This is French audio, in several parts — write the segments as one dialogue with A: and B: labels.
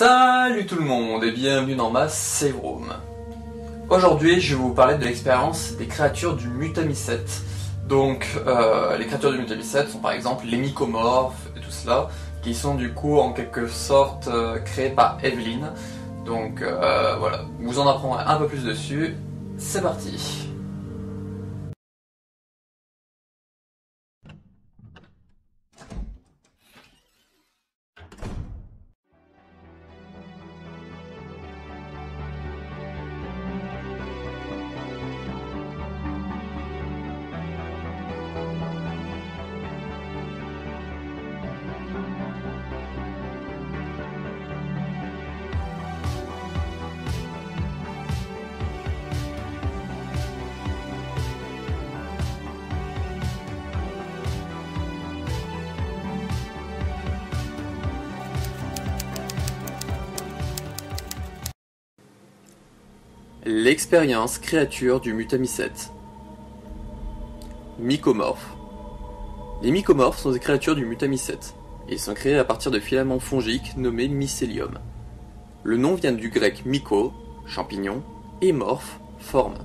A: Salut tout le monde et bienvenue dans ma save room. Aujourd'hui je vais vous parler de l'expérience des créatures du Mutamisset. Donc les créatures du Mutamisset sont par exemple les mycomorphes et tout cela, qui sont du coup en quelque sorte créés par Evelyn. Donc voilà, vous en apprendrez un peu plus dessus. C'est parti. L'expérience créature du Mutamisset. Mycomorphes. Les mycomorphes sont des créatures du Mutamisset. Ils sont créés à partir de filaments fongiques nommés mycélium. Le nom vient du grec myco, champignon, et morphe, forme.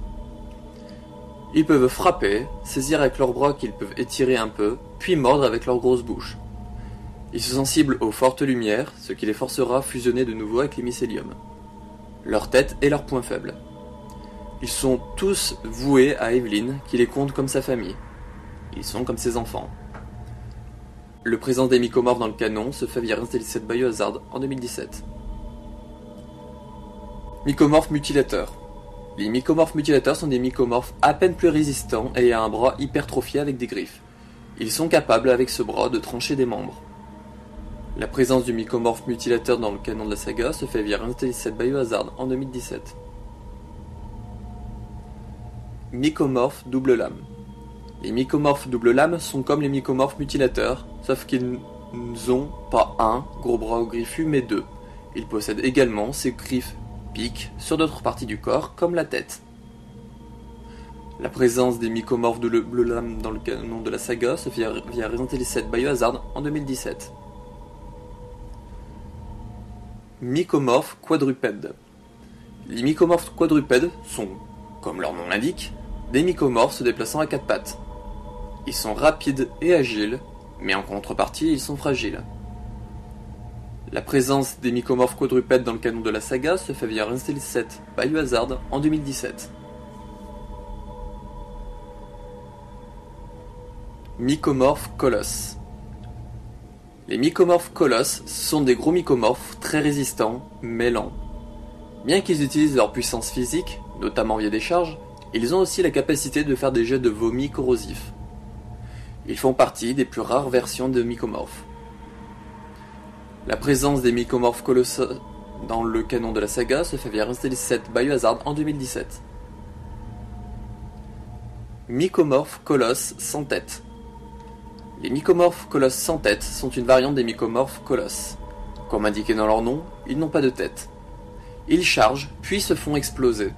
A: Ils peuvent frapper, saisir avec leurs bras qu'ils peuvent étirer un peu, puis mordre avec leur grosse bouche. Ils sont sensibles aux fortes lumières, ce qui les forcera à fusionner de nouveau avec les mycéliums. Leur tête est leur point faible. Ils sont tous voués à Evelyn, qui les compte comme sa famille. Ils sont comme ses enfants. Le présence des mycomorphes dans le canon se fait via Intellicent Biohazard en 2017. Mycomorphes mutilateurs. Les mycomorphes mutilateurs sont des mycomorphes à peine plus résistants et à un bras hypertrophié avec des griffes. Ils sont capables avec ce bras de trancher des membres. La présence du mycomorphe mutilateur dans le canon de la saga se fait via Intellicent Biohazard en 2017. Mycomorphes double lame. Les mycomorphes double lame sont comme les mycomorphes mutilateurs, sauf qu'ils n'ont pas un gros bras griffu mais deux. Ils possèdent également ces griffes piquent sur d'autres parties du corps, comme la tête. La présence des mycomorphes double lame dans le canon de la saga se fait via Resident Evil 7 Biohazard en 2017. Mycomorphes quadrupèdes. Les mycomorphes quadrupèdes sont, comme leur nom l'indique, des mycomorphes se déplaçant à quatre pattes. Ils sont rapides et agiles, mais en contrepartie ils sont fragiles. La présence des mycomorphes quadrupèdes dans le canon de la saga se fait via Resident Evil 7 Biohazard en 2017. Mycomorphes colosses. Les mycomorphes colosses sont des gros mycomorphes très résistants, mais lents. Bien qu'ils utilisent leur puissance physique, notamment via des charges, ils ont aussi la capacité de faire des jets de vomi corrosifs. Ils font partie des plus rares versions de mycomorphes. La présence des mycomorphes colosses dans le canon de la saga se fait via Resident Evil 7 Biohazard en 2017. Mycomorphes colosses sans tête. Les mycomorphes colosses sans tête sont une variante des mycomorphes colosses. Comme indiqué dans leur nom, ils n'ont pas de tête. Ils chargent, puis se font exploser.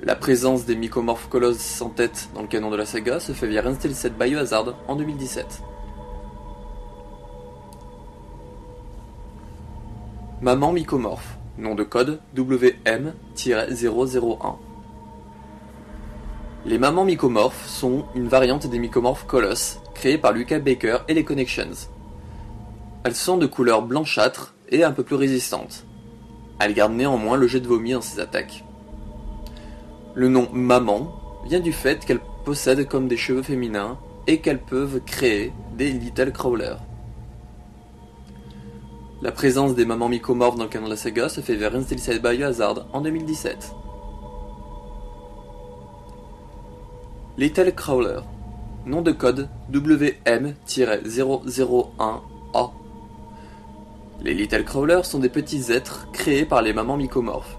A: La présence des mycomorphes colosses sans tête dans le canon de la saga se fait via Resident Evil 7 Biohazard en 2017. Maman mycomorphe, nom de code WM-001. Les mamans mycomorphes sont une variante des mycomorphes colosses créées par Lucas Baker et les Connections. Elles sont de couleur blanchâtre et un peu plus résistantes. Elles gardent néanmoins le jet de vomi dans ses attaques. Le nom maman vient du fait qu'elles possèdent comme des cheveux féminins et qu'elles peuvent créer des little crawlers. La présence des mamans mycomorphes dans le canon de la saga se fait vers Resident Evil Biohazard en 2017. Little Crawler, nom de code WM-001A. Les Little Crawlers sont des petits êtres créés par les mamans mycomorphes.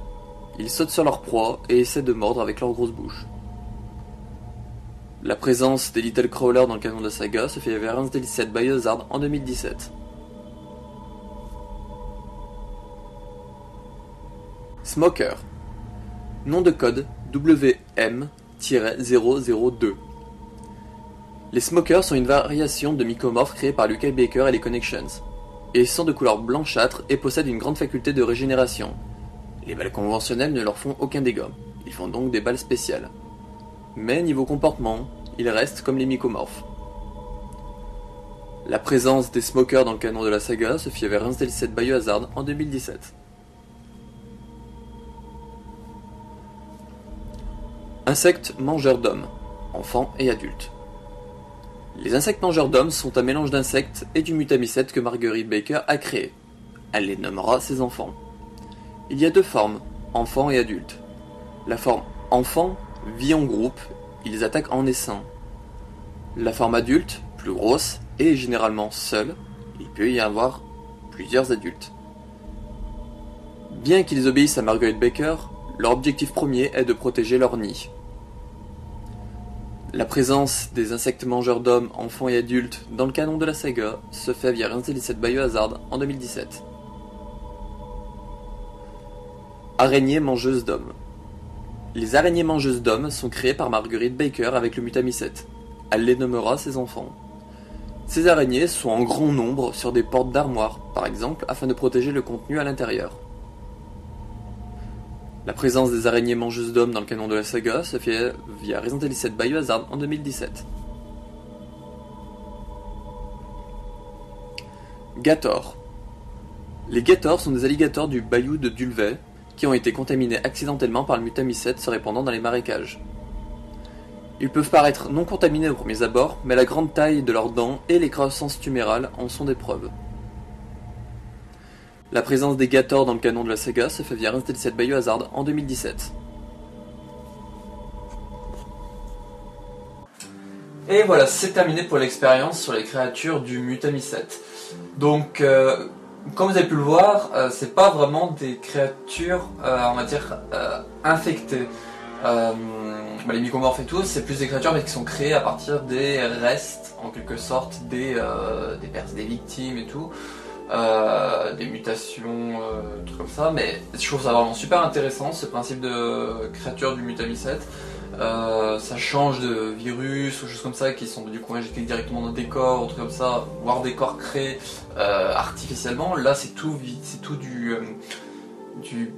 A: Ils sautent sur leur proie et essaient de mordre avec leur grosse bouche. La présence des Little Crawlers dans le canon de la saga se fait vers Resident Evil 7 Biohazard en 2017. Smoker, nom de code WM-002. Les Smokers sont une variation de mycomorphes créée par Lucas Baker et les Connections. et sont de couleur blanchâtre et possèdent une grande faculté de régénération. Les balles conventionnelles ne leur font aucun dégât, ils font donc des balles spéciales. Mais niveau comportement, ils restent comme les mycomorphes. La présence des smokers dans le canon de la saga se fit avec un DLC de Biohazard en 2017. Insectes mangeurs d'hommes, enfants et adultes. Les insectes mangeurs d'hommes sont un mélange d'insectes et du mutamycète que Marguerite Baker a créé. Elle les nommera ses enfants. Il y a deux formes, enfants et adultes. La forme enfant vit en groupe, ils attaquent en essaim. La forme adulte, plus grosse, et généralement seule, il peut y avoir plusieurs adultes. Bien qu'ils obéissent à Marguerite Baker, leur objectif premier est de protéger leur nid. La présence des insectes mangeurs d'hommes, enfants et adultes dans le canon de la saga se fait via un DLC de Biohazard en 2017. Araignées mangeuses d'hommes. Les araignées mangeuses d'hommes sont créées par Marguerite Baker avec le mutamycète. Elle les nommera ses enfants. Ces araignées sont en grand nombre sur des portes d'armoire, par exemple, afin de protéger le contenu à l'intérieur. La présence des araignées mangeuses d'hommes dans le canon de la saga se fait via Resident Evil 7 Biohazard en 2017. Gators. Les gators sont des alligators du bayou de Dulvey qui ont été contaminés accidentellement par le mutamycète se répandant dans les marécages. Ils peuvent paraître non contaminés aux premiers abords, mais la grande taille de leurs dents et les croissances tumérales en sont des preuves. La présence des gators dans le canon de la saga se fait via Resident Evil 7 Biohazard en 2017. Et voilà, c'est terminé pour l'expérience sur les créatures du mutamycète. Donc, comme vous avez pu le voir, c'est pas vraiment des créatures, on va dire, infectées. Les mycomorphes et tout, c'est plus des créatures mais qui sont créées à partir des restes, en quelque sorte, des victimes et tout, des mutations, trucs comme ça. Mais je trouve ça vraiment super intéressant, ce principe de créature du mutamycète. Ça change de virus ou choses comme ça qui sont du coup injectés directement dans des corps, ou trucs comme ça, voire des corps créés artificiellement. Là, c'est tout du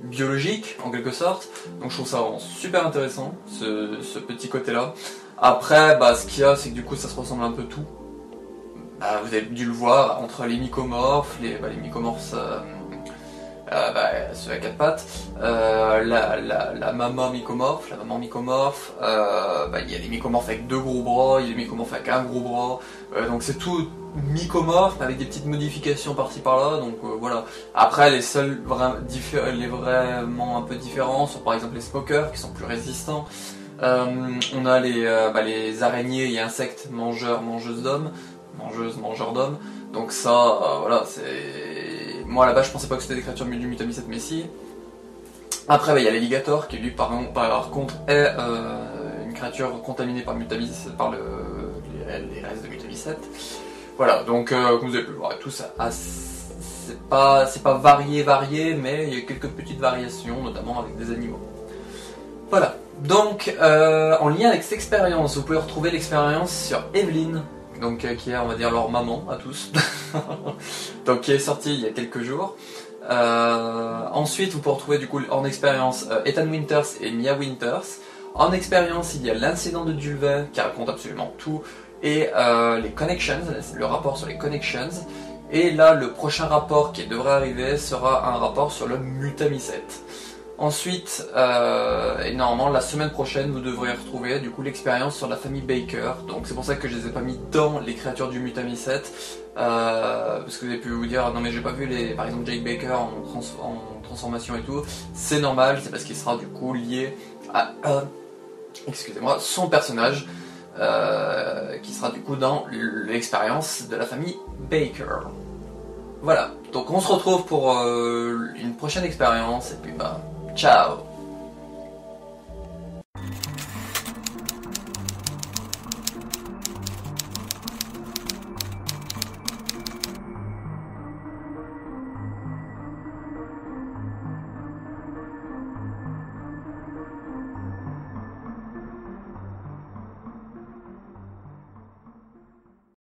A: biologique en quelque sorte, donc je trouve ça vraiment super intéressant ce petit côté là. Après ce qu'il y a, c'est que du coup ça se ressemble un peu tout. Vous avez dû le voir entre les mycomorphes, les mycomorphes ceux à quatre pattes, la maman mycomorphe, il y a les mycomorphes avec deux gros bras, il y a les mycomorphes avec un gros bras, donc c'est tout mycomorphe mais avec des petites modifications par-ci par-là, donc voilà. Après les seuls vraiment un peu différents sont par exemple les smokers qui sont plus résistants. On a les araignées et insectes mangeuses d'hommes, mangeurs d'hommes, donc ça voilà, c'est... Moi là-bas je pensais pas que c'était des créatures du mutamycète, mais si. Après il y a l'alligator qui lui par contre est une créature contaminée par mutamycète, par les restes de mutamycète. Voilà, donc comme vous avez pu le voir, tout ça c'est pas varié, mais il y a quelques petites variations, notamment avec des animaux. Voilà, donc en lien avec cette expérience, vous pouvez retrouver l'expérience sur Evelyn, donc qui est, on va dire, leur maman à tous, donc qui est sortie il y a quelques jours. Ensuite, vous pouvez retrouver du coup en expérience Ethan Winters et Mia Winters. En expérience, il y a l'incident de Dulvey qui raconte absolument tout, et les connections, le rapport sur les connections. Et là, le prochain rapport qui devrait arriver sera un rapport sur le mutamycète. Ensuite, et normalement la semaine prochaine, vous devriez retrouver du coup l'expérience sur la famille Baker. Donc c'est pour ça que je les ai pas mis dans les créatures du mutamycète, parce que vous avez pu vous dire non mais j'ai pas vu par exemple Jake Baker en transformation et tout. C'est normal, c'est parce qu'il sera du coup lié à son personnage, qui sera du coup dans l'expérience de la famille Baker. Voilà, donc on se retrouve pour une prochaine expérience et puis ciao.